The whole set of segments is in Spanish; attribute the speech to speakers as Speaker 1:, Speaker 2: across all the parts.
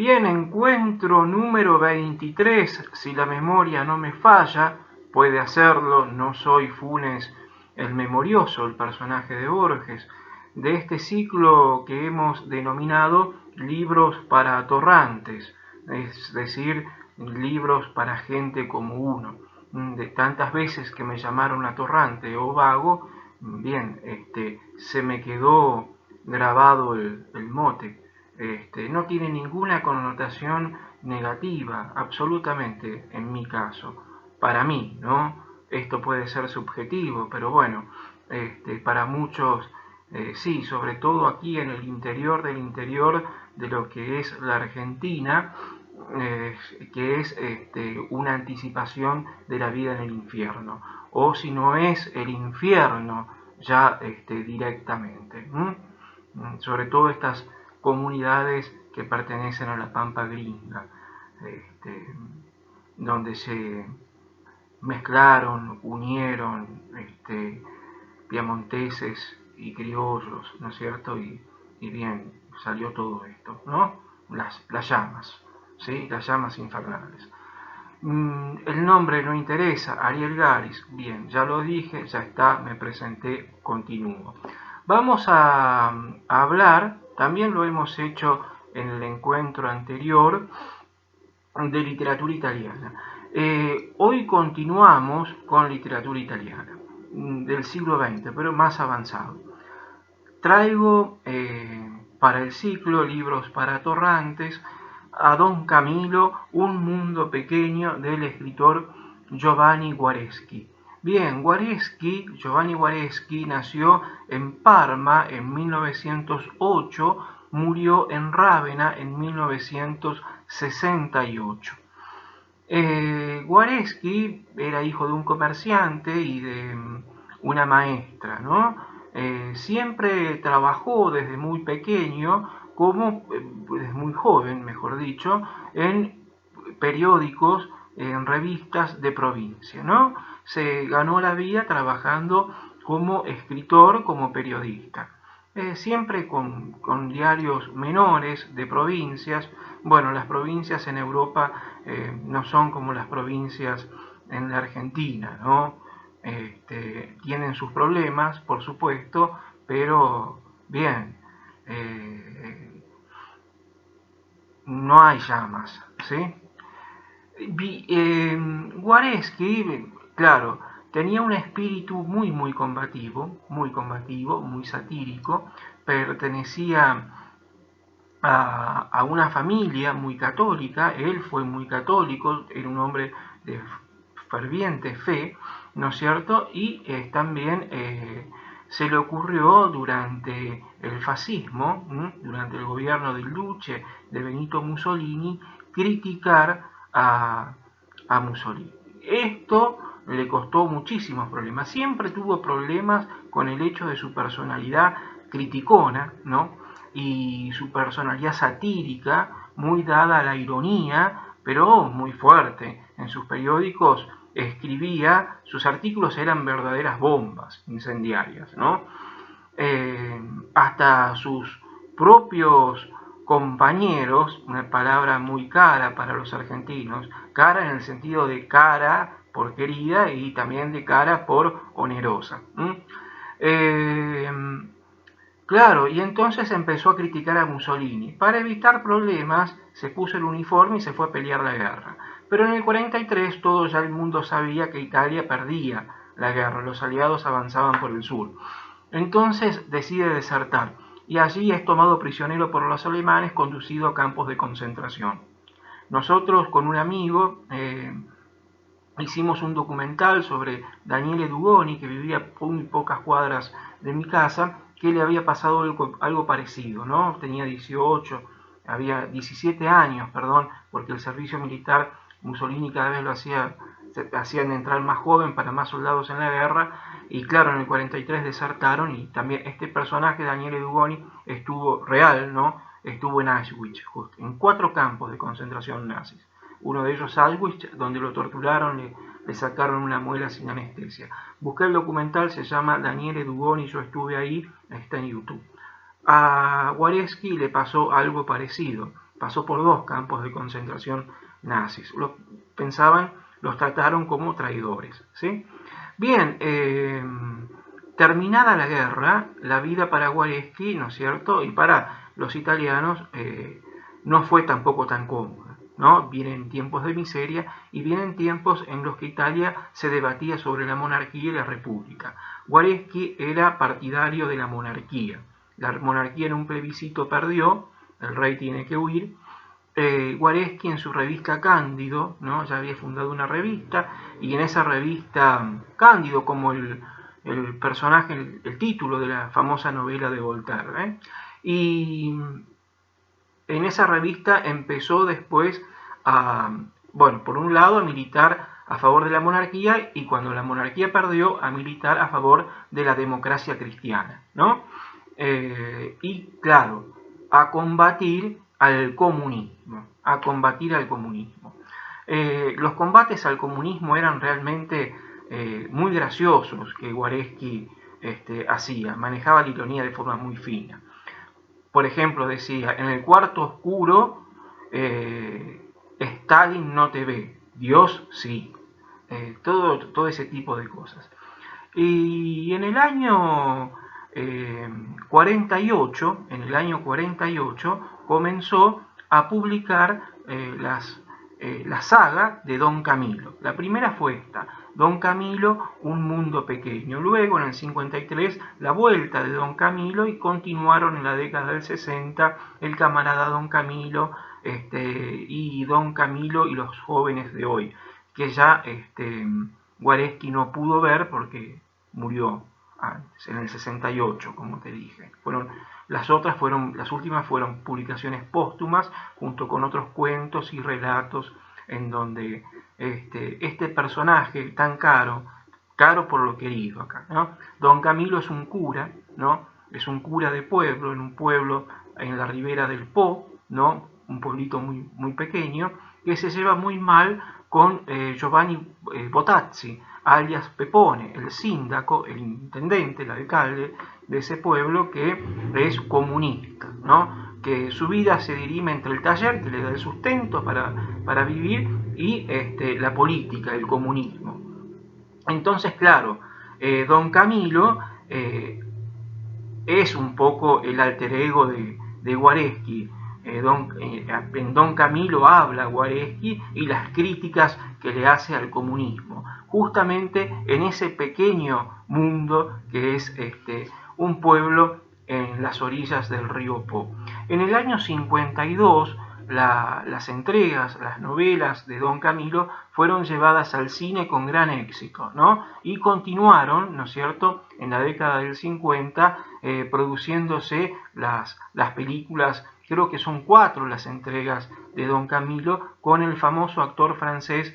Speaker 1: Bien, encuentro número 23, si la memoria no me falla, puede hacerlo, no soy Funes el Memorioso, el personaje de Borges, de este ciclo que hemos denominado libros para atorrantes, es decir, libros para gente como uno. De tantas veces que me llamaron atorrante o vago, bien, se me quedó grabado el mote. No tiene ninguna connotación negativa, absolutamente, en mi caso. Para mí, ¿no? Esto puede ser subjetivo, pero bueno, para muchos sí, sobre todo aquí en el interior del interior de lo que es la Argentina, que es una anticipación de la vida en el infierno, o si no es el infierno ya directamente. Sobre todo estas comunidades que pertenecen a la Pampa Gringa, este, donde se mezclaron, unieron piamonteses y criollos, ¿no es cierto? Y bien, salió todo esto, ¿no? Las llamas, ¿sí? Las llamas infernales. El nombre no interesa, Ariel Garis, bien, ya lo dije, ya está, me presenté, continúo. Vamos a hablar, también lo hemos hecho en el encuentro anterior, de literatura italiana. Hoy continuamos con literatura italiana del siglo XX, pero más avanzado. Traigo para el ciclo Libros para Atorrantes a Don Camilo, Un mundo pequeño, del escritor Giovanni Guareschi. Bien, Giovanni Guareschi nació en Parma en 1908, murió en Rávena en 1968. Guareschi era hijo de un comerciante y de una maestra, ¿no? Siempre trabajó desde muy pequeño, desde muy joven, mejor dicho, en periódicos, en revistas de provincia, ¿no? Se ganó la vida trabajando como escritor, como periodista. Siempre con diarios menores de provincias. Bueno, las provincias en Europa no son como las provincias en la Argentina, ¿no? Tienen sus problemas, por supuesto, pero bien, no hay llamas, ¿sí? Guareschi, claro, tenía un espíritu muy combativo, muy satírico, pertenecía a una familia muy católica, él fue muy católico, era un hombre de ferviente fe, ¿no es cierto? Y también se le ocurrió durante el fascismo, durante el gobierno del Duce, de Benito Mussolini, criticar a Mussolini. Esto le costó muchísimos problemas, siempre tuvo problemas con el hecho de su personalidad criticona, ¿no? Y su personalidad satírica, muy dada a la ironía, pero muy fuerte. En sus periódicos escribía, sus artículos eran verdaderas bombas incendiarias, ¿no? Hasta sus propios compañeros, una palabra muy cara para los argentinos, cara en el sentido de cara por querida y también de cara por onerosa. Claro, y entonces empezó a criticar a Mussolini. Para evitar problemas, se puso el uniforme y se fue a pelear la guerra. Pero en el 43 todo ya el mundo sabía que Italia perdía la guerra, los aliados avanzaban por el sur. Entonces decide desertar y allí es tomado prisionero por los alemanes, conducido a campos de concentración. Nosotros con un amigo hicimos un documental sobre Daniele Dugoni, que vivía muy pocas cuadras de mi casa, que le había pasado algo parecido, ¿no? Tenía 17 años, perdón, porque el servicio militar Mussolini cada vez lo hacían entrar más joven para más soldados en la guerra, y claro, en el 43 desertaron, y también este personaje, Daniele Dugoni, estuvo real, ¿no? Estuvo en Auschwitz, justo, en 4 campos de concentración nazis. Uno de ellos Auschwitz, donde lo torturaron, le sacaron una muela sin anestesia. Busqué el documental, se llama Daniele Dugoni, yo estuve ahí, está en YouTube. A Guareschi le pasó algo parecido. pasó por 2 campos de concentración nazis. Los trataron como traidores, ¿sí? Bien, terminada la guerra, la vida para Guareschi, ¿no es cierto?, y para los italianos no fue tampoco tan cómoda, ¿no? Vienen tiempos de miseria y vienen tiempos en los que Italia se debatía sobre la monarquía y la república. Guareschi era partidario de la monarquía. La monarquía en un plebiscito perdió, el rey tiene que huir. Guareschi en su revista Cándido, ¿no? Ya había fundado una revista, y en esa revista Cándido, como el personaje, el título de la famosa novela de Voltaire, y en esa revista empezó después por un lado a militar a favor de la monarquía, y cuando la monarquía perdió, a militar a favor de la democracia cristiana, ¿no? Y claro, a combatir al comunismo, los combates al comunismo eran realmente muy graciosos que Guareschi hacía, manejaba la ironía de forma muy fina. Por ejemplo, decía, en el cuarto oscuro, Stalin no te ve, Dios sí. Todo ese tipo de cosas. Y en el año 48, comenzó a publicar la saga de Don Camilo. La primera fue esta, Don Camilo, un mundo pequeño. Luego, en el 53, la vuelta de Don Camilo, y continuaron en la década del 60 el camarada Don Camilo, y Don Camilo y los jóvenes de hoy, que ya Guareschi no pudo ver porque murió antes, en el 68, como te dije. Las últimas fueron publicaciones póstumas, junto con otros cuentos y relatos, en donde este personaje tan caro por lo querido acá, ¿no? Don Camilo es un cura, ¿no? Es un cura de pueblo, en un pueblo en la ribera del Po, ¿no? Un pueblito muy, muy pequeño, que se lleva muy mal con Giovanni Botazzi, alias Pepone, el síndaco, el intendente, el alcalde de ese pueblo, que es comunista, ¿no? Que su vida se dirime entre el taller, que le da el sustento para vivir, y la política, el comunismo. Entonces, claro, Don Camilo es un poco el alter ego de Guareschi. En Don Camilo habla Guareschi y las críticas que le hace al comunismo, justamente en ese pequeño mundo que es un pueblo en las orillas del río Po. En el año 52, las entregas, las novelas de Don Camilo fueron llevadas al cine con gran éxito, ¿no? Y continuaron, ¿no es cierto?, en la década del 50, produciéndose las películas. Creo que son 4 las entregas de Don Camilo, con el famoso actor francés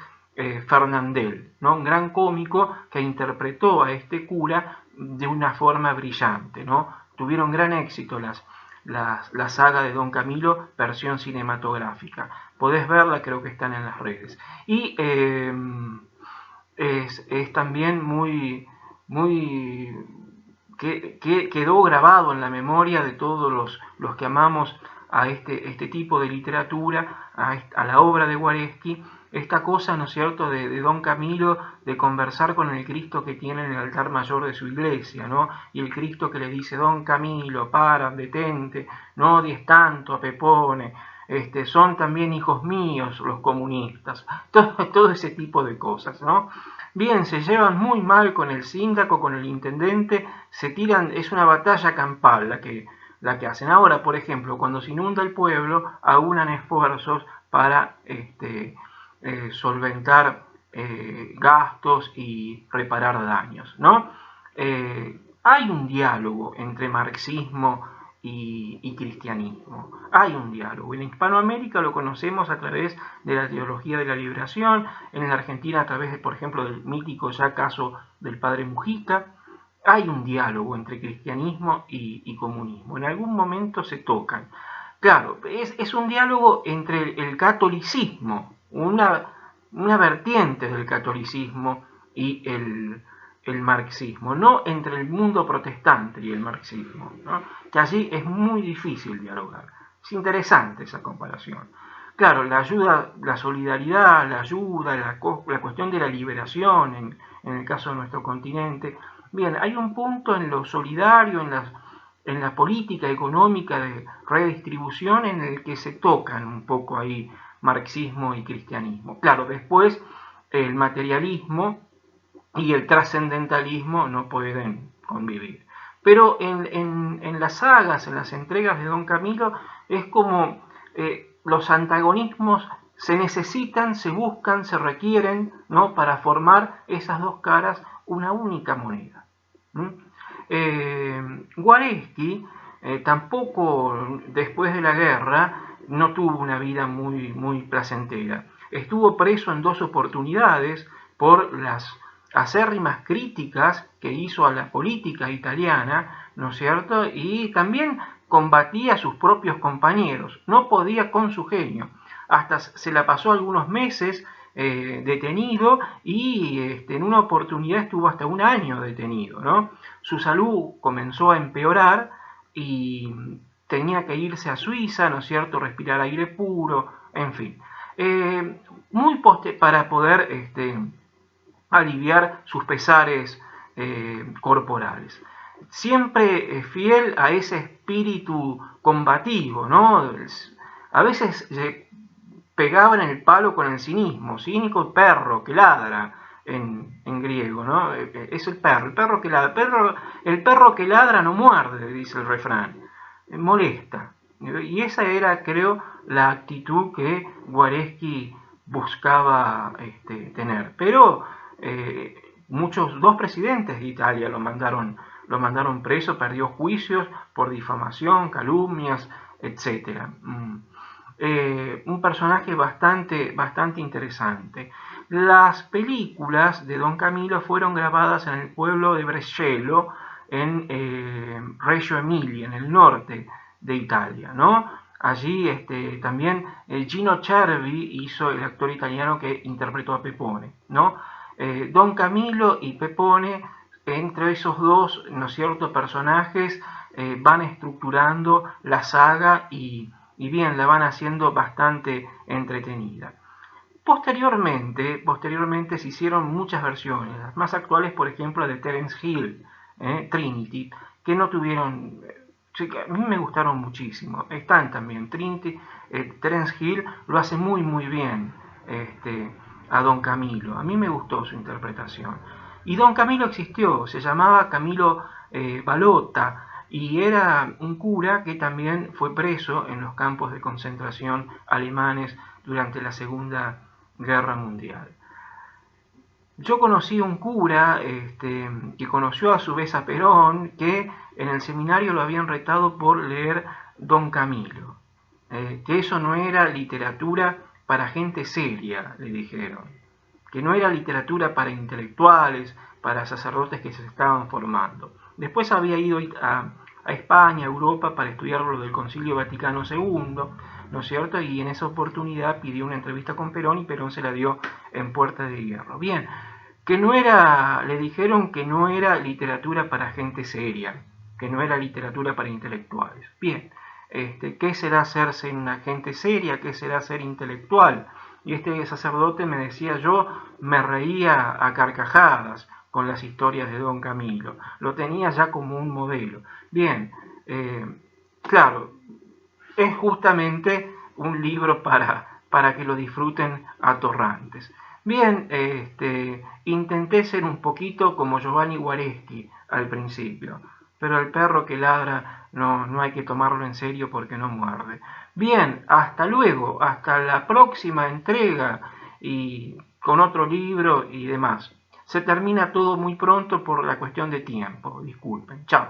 Speaker 1: Fernandel, ¿no? Un gran cómico que interpretó a este cura de una forma brillante, ¿no? Tuvieron gran éxito la saga de Don Camilo, versión cinematográfica. Podés verla, creo que están en las redes. Y es también muy que quedó grabado en la memoria de todos los que amamos a este tipo de literatura, a la obra de Guareschi, esta cosa, ¿no es cierto?, de Don Camilo, de conversar con el Cristo que tiene en el altar mayor de su iglesia, ¿no? Y el Cristo que le dice: Don Camilo, para, detente, no odies tanto a Pepone, son también hijos míos los comunistas, todo ese tipo de cosas, ¿no? Bien, se llevan muy mal con el síndaco, con el intendente, se tiran, es una batalla campal la que hacen. Ahora, por ejemplo, cuando se inunda el pueblo, aunan esfuerzos para solventar gastos y reparar daños, ¿no? Hay un diálogo entre marxismo y cristianismo. Hay un diálogo. En Hispanoamérica lo conocemos a través de la teología de la liberación, en la Argentina a través de, por ejemplo, del mítico ya caso del padre Mujica. Hay un diálogo entre cristianismo y comunismo. En algún momento se tocan. Claro, es un diálogo entre el catolicismo, una vertiente del catolicismo, y el marxismo, no entre el mundo protestante y el marxismo, ¿no? Que allí es muy difícil dialogar. Es interesante esa comparación. Claro, la ayuda, la solidaridad, la ayuda, la cuestión de la liberación en el caso de nuestro continente. Bien, hay un punto en lo solidario, en la política económica de redistribución en el que se tocan un poco ahí marxismo y cristianismo. Claro, después el materialismo y el trascendentalismo no pueden convivir. Pero en las sagas, en las entregas de Don Camilo, es como los antagonismos se necesitan, se buscan, se requieren, ¿no?, para formar esas dos caras una única moneda. Guareschi tampoco después de la guerra no tuvo una vida muy placentera. Estuvo preso en 2 oportunidades por las acérrimas críticas que hizo a la política italiana, ¿no es cierto? Y también combatía a sus propios compañeros, no podía con su genio. Hasta se la pasó algunos meses detenido y en una oportunidad estuvo hasta 1 año detenido, ¿no? Su salud comenzó a empeorar y tenía que irse a Suiza, ¿no es cierto?, respirar aire puro, en fin. Para poder aliviar sus pesares corporales. Siempre fiel a ese espíritu combativo, ¿no? A veces pegaban el palo con el cinismo, cínico perro que ladra en griego, ¿no? Es el perro que ladra, el perro que ladra no muerde, dice el refrán, molesta. Y esa era, creo, la actitud que Guareschi buscaba tener. Pero dos presidentes de Italia lo mandaron preso, perdió juicios por difamación, calumnias, etc. Un personaje bastante interesante. Las películas de Don Camilo fueron grabadas en el pueblo de Brescello, en Reggio Emilia, en el norte de Italia, ¿no? Allí también Gino Cervi hizo el actor italiano que interpretó a Pepone, ¿no? Don Camilo y Pepone, entre esos dos, ¿no es cierto?, personajes van estructurando la saga y bien, la van haciendo bastante entretenida. Posteriormente se hicieron muchas versiones, las más actuales, por ejemplo, de Terence Hill, Trinity, que no tuvieron, a mí me gustaron muchísimo. Están también Trinity, Terence Hill lo hace muy bien a Don Camilo. A mí me gustó su interpretación. Y Don Camilo existió, se llamaba Camilo Balota, y era un cura que también fue preso en los campos de concentración alemanes durante la Segunda Guerra Mundial. Yo conocí a un cura que conoció a su vez a Perón, que en el seminario lo habían retado por leer Don Camilo, que eso no era literatura para gente seria, le dijeron, que no era literatura para intelectuales, para sacerdotes que se estaban formando. Después había ido a España, a Europa, para estudiar lo del Concilio Vaticano II, ¿no es cierto? Y en esa oportunidad pidió una entrevista con Perón y Perón se la dio en Puerta de Hierro. Bien, le dijeron que no era literatura para gente seria, que no era literatura para intelectuales. Bien, ¿qué será hacerse una gente seria? ¿Qué será ser intelectual? Y este sacerdote me decía, yo me reía a carcajadas con las historias de Don Camilo, lo tenía ya como un modelo. Bien, claro, es justamente un libro para que lo disfruten atorrantes. Bien, intenté ser un poquito como Giovanni Guareschi al principio, pero el perro que ladra no hay que tomarlo en serio porque no muerde. Bien, hasta luego, hasta la próxima entrega y con otro libro y demás. Se termina todo muy pronto por la cuestión de tiempo, disculpen. Chao.